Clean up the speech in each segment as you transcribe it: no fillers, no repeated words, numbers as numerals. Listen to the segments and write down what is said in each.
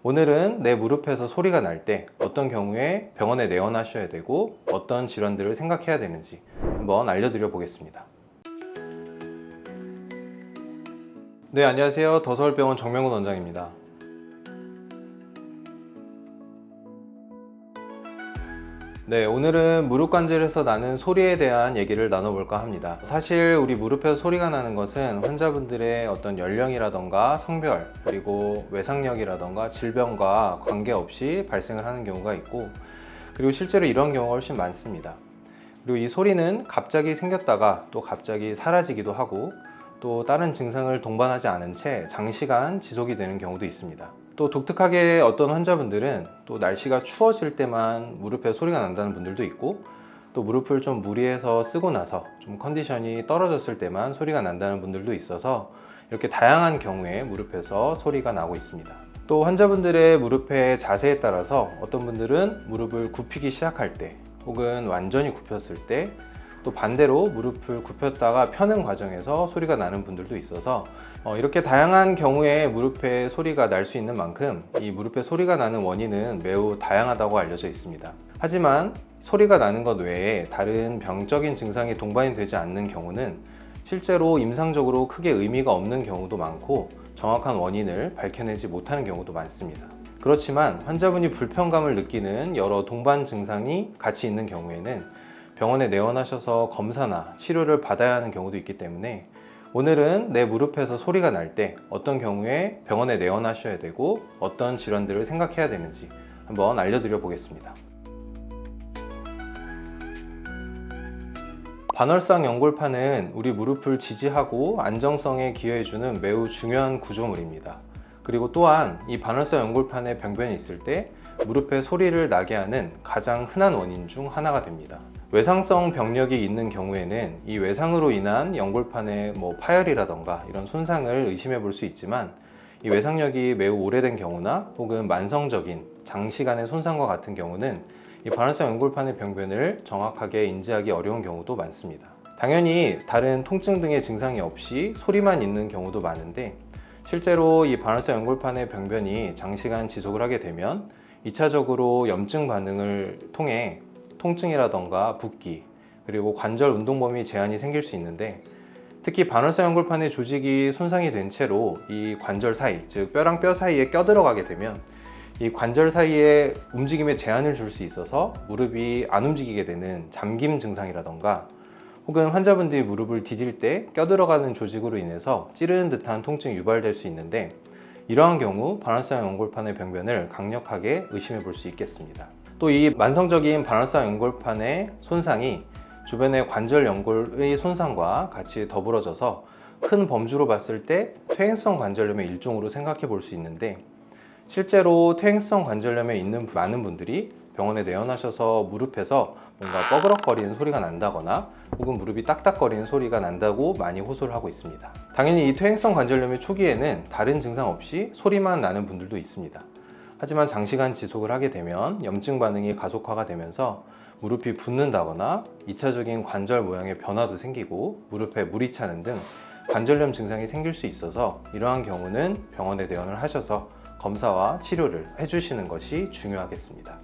오늘은 내 무릎에서 소리가 날 때 어떤 경우에 병원에 내원하셔야 되고 어떤 질환들을 생각해야 되는지 한번 알려드려 보겠습니다. 네, 안녕하세요. 더서울병원 정명훈 원장입니다. 네, 오늘은 무릎 관절에서 나는 소리에 대한 얘기를 나눠볼까 합니다. 사실 우리 무릎에서 소리가 나는 것은 환자분들의 어떤 연령이라던가 성별, 그리고 외상력이라던가 질병과 관계없이 발생을 하는 경우가 있고, 그리고 실제로 이런 경우가 훨씬 많습니다. 그리고 이 소리는 갑자기 생겼다가 또 갑자기 사라지기도 하고, 또 다른 증상을 동반하지 않은 채 장시간 지속이 되는 경우도 있습니다. 또 독특하게 어떤 환자분들은 또 날씨가 추워질 때만 무릎에 소리가 난다는 분들도 있고, 또 무릎을 좀 무리해서 쓰고 나서 좀 컨디션이 떨어졌을 때만 소리가 난다는 분들도 있어서 이렇게 다양한 경우에 무릎에서 소리가 나고 있습니다. 또 환자분들의 무릎의 자세에 따라서 어떤 분들은 무릎을 굽히기 시작할 때, 혹은 완전히 굽혔을 때, 또 반대로 무릎을 굽혔다가 펴는 과정에서 소리가 나는 분들도 있어서 이렇게 다양한 경우에 무릎에 소리가 날 수 있는 만큼 이 무릎에 소리가 나는 원인은 매우 다양하다고 알려져 있습니다. 하지만 소리가 나는 것 외에 다른 병적인 증상이 동반이 되지 않는 경우는 실제로 임상적으로 크게 의미가 없는 경우도 많고 정확한 원인을 밝혀내지 못하는 경우도 많습니다. 그렇지만 환자분이 불편감을 느끼는 여러 동반 증상이 같이 있는 경우에는 병원에 내원하셔서 검사나 치료를 받아야 하는 경우도 있기 때문에 오늘은 내 무릎에서 소리가 날 때 어떤 경우에 병원에 내원하셔야 되고 어떤 질환들을 생각해야 되는지 한번 알려드려 보겠습니다. 반월상 연골판은 우리 무릎을 지지하고 안정성에 기여해주는 매우 중요한 구조물입니다. 그리고 또한 이 반월상 연골판에 병변이 있을 때 무릎에 소리를 나게 하는 가장 흔한 원인 중 하나가 됩니다. 외상성 병력이 있는 경우에는 이 외상으로 인한 연골판의 파열이라던가 이런 손상을 의심해 볼 수 있지만, 이 외상력이 매우 오래된 경우나 혹은 만성적인 장시간의 손상과 같은 경우는 이 반월상 연골판의 병변을 정확하게 인지하기 어려운 경우도 많습니다. 당연히 다른 통증 등의 증상이 없이 소리만 있는 경우도 많은데, 실제로 이 반월상 연골판의 병변이 장시간 지속을 하게 되면 2차적으로 염증 반응을 통해 통증이라던가 붓기, 그리고 관절 운동 범위 제한이 생길 수 있는데, 특히 반월상 연골판의 조직이 손상이 된 채로 이 관절 사이, 즉 뼈랑 뼈 사이에 껴들어가게 되면 이 관절 사이에 움직임에 제한을 줄 수 있어서 무릎이 안 움직이게 되는 잠김 증상이라던가, 혹은 환자분들이 무릎을 디딜 때 껴들어가는 조직으로 인해서 찌르는 듯한 통증이 유발될 수 있는데, 이러한 경우 반월상 연골판의 병변을 강력하게 의심해 볼 수 있겠습니다. 또 이 만성적인 반월상 연골판의 손상이 주변의 관절 연골의 손상과 같이 더불어져서 큰 범주로 봤을 때 퇴행성 관절염의 일종으로 생각해 볼 수 있는데, 실제로 퇴행성 관절염에 있는 많은 분들이 병원에 내원하셔서 무릎에서 뭔가 뻐그럭거리는 소리가 난다거나 혹은 무릎이 딱딱거리는 소리가 난다고 많이 호소를 하고 있습니다. 당연히 이 퇴행성 관절염의 초기에는 다른 증상 없이 소리만 나는 분들도 있습니다. 하지만 장시간 지속을 하게 되면 염증 반응이 가속화가 되면서 무릎이 붓는다거나 2차적인 관절 모양의 변화도 생기고 무릎에 물이 차는 등 관절염 증상이 생길 수 있어서, 이러한 경우는 병원에 내원을 하셔서 검사와 치료를 해주시는 것이 중요하겠습니다.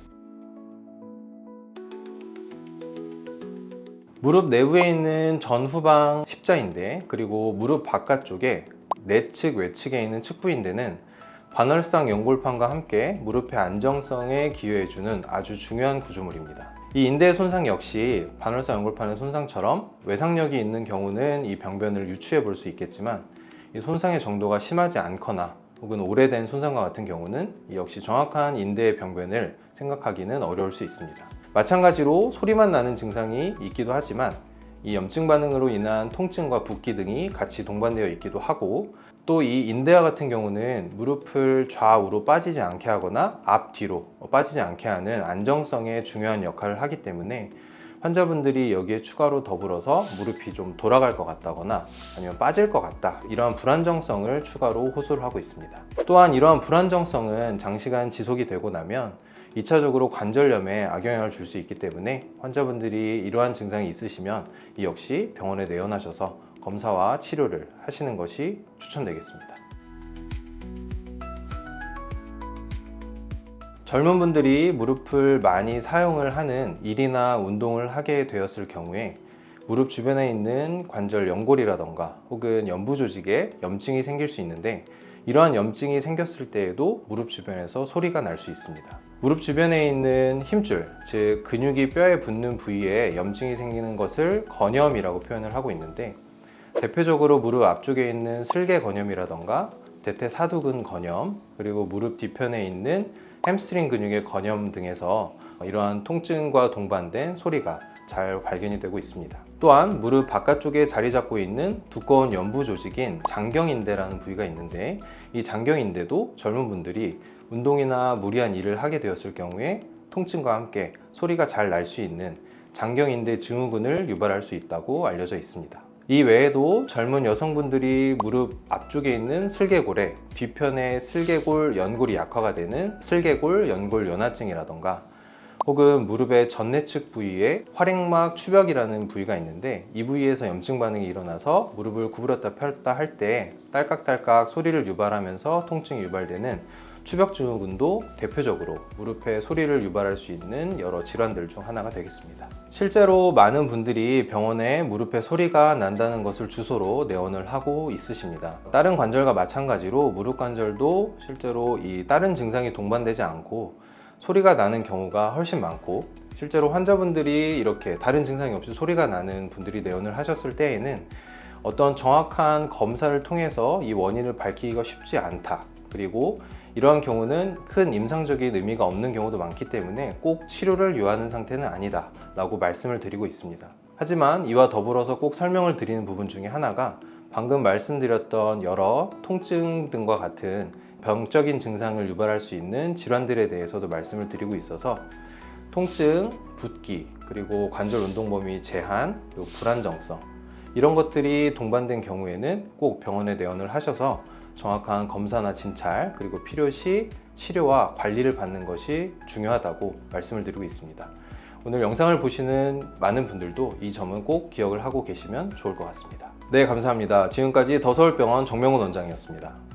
무릎 내부에 있는 전후방 십자인대, 그리고 무릎 바깥쪽에 내측 외측에 있는 측부인대는 반월상 연골판과 함께 무릎의 안정성에 기여해주는 아주 중요한 구조물입니다. 이 인대의 손상 역시 반월상 연골판의 손상처럼 외상력이 있는 경우는 이 병변을 유추해 볼 수 있겠지만, 이 손상의 정도가 심하지 않거나 혹은 오래된 손상과 같은 경우는 역시 정확한 인대의 병변을 생각하기는 어려울 수 있습니다. 마찬가지로 소리만 나는 증상이 있기도 하지만 이 염증 반응으로 인한 통증과 붓기 등이 같이 동반되어 있기도 하고, 또 이 인대와 같은 경우는 무릎을 좌우로 빠지지 않게 하거나 앞뒤로 빠지지 않게 하는 안정성에 중요한 역할을 하기 때문에 환자분들이 여기에 추가로 더불어서 무릎이 좀 돌아갈 것 같다거나 아니면 빠질 것 같다, 이러한 불안정성을 추가로 호소를 하고 있습니다. 또한 이러한 불안정성은 장시간 지속이 되고 나면 2차적으로 관절염에 악영향을 줄 수 있기 때문에 환자분들이 이러한 증상이 있으시면 이 역시 병원에 내원하셔서 검사와 치료를 하시는 것이 추천되겠습니다. 젊은 분들이 무릎을 많이 사용을 하는 일이나 운동을 하게 되었을 경우에 무릎 주변에 있는 관절 연골이라던가 혹은 연부 조직에 염증이 생길 수 있는데, 이러한 염증이 생겼을 때에도 무릎 주변에서 소리가 날 수 있습니다. 무릎 주변에 있는 힘줄, 즉 근육이 뼈에 붙는 부위에 염증이 생기는 것을 건염이라고 표현을 하고 있는데, 대표적으로 무릎 앞쪽에 있는 슬개 건염이라던가 대퇴사두근 건염, 그리고 무릎 뒤편에 있는 햄스트링 근육의 건염 등에서 이러한 통증과 동반된 소리가 잘 발견이 되고 있습니다. 또한 무릎 바깥쪽에 자리 잡고 있는 두꺼운 연부 조직인 장경인대라는 부위가 있는데, 이 장경인대도 젊은 분들이 운동이나 무리한 일을 하게 되었을 경우에 통증과 함께 소리가 잘 날 수 있는 장경인대 증후군을 유발할 수 있다고 알려져 있습니다. 이 외에도 젊은 여성분들이 무릎 앞쪽에 있는 슬개골에 뒤편에 슬개골 연골이 약화가 되는 슬개골 연골 연화증이라던가, 혹은 무릎의 전내측 부위에 활액막 추벽이라는 부위가 있는데, 이 부위에서 염증 반응이 일어나서 무릎을 구부렸다 폈다 할 때 딸깍딸깍 소리를 유발하면서 통증이 유발되는 추벽 증후군도 대표적으로 무릎에 소리를 유발할 수 있는 여러 질환들 중 하나가 되겠습니다. 실제로 많은 분들이 병원에 무릎에 소리가 난다는 것을 주소로 내원을 하고 있으십니다. 다른 관절과 마찬가지로 무릎 관절도 실제로 이 다른 증상이 동반되지 않고 소리가 나는 경우가 훨씬 많고, 실제로 환자분들이 이렇게 다른 증상이 없이 소리가 나는 분들이 내원을 하셨을 때에는 어떤 정확한 검사를 통해서 이 원인을 밝히기가 쉽지 않다, 그리고 이러한 경우는 큰 임상적인 의미가 없는 경우도 많기 때문에 꼭 치료를 요하는 상태는 아니다 라고 말씀을 드리고 있습니다. 하지만 이와 더불어서 꼭 설명을 드리는 부분 중에 하나가 방금 말씀드렸던 여러 통증 등과 같은 병적인 증상을 유발할 수 있는 질환들에 대해서도 말씀을 드리고 있어서, 통증, 붓기, 그리고 관절 운동 범위 제한, 그리고 불안정성, 이런 것들이 동반된 경우에는 꼭 병원에 내원을 하셔서 정확한 검사나 진찰, 그리고 필요시 치료와 관리를 받는 것이 중요하다고 말씀을 드리고 있습니다. 오늘 영상을 보시는 많은 분들도 이 점은 꼭 기억을 하고 계시면 좋을 것 같습니다. 네, 감사합니다. 지금까지 더서울병원 정명훈 원장이었습니다.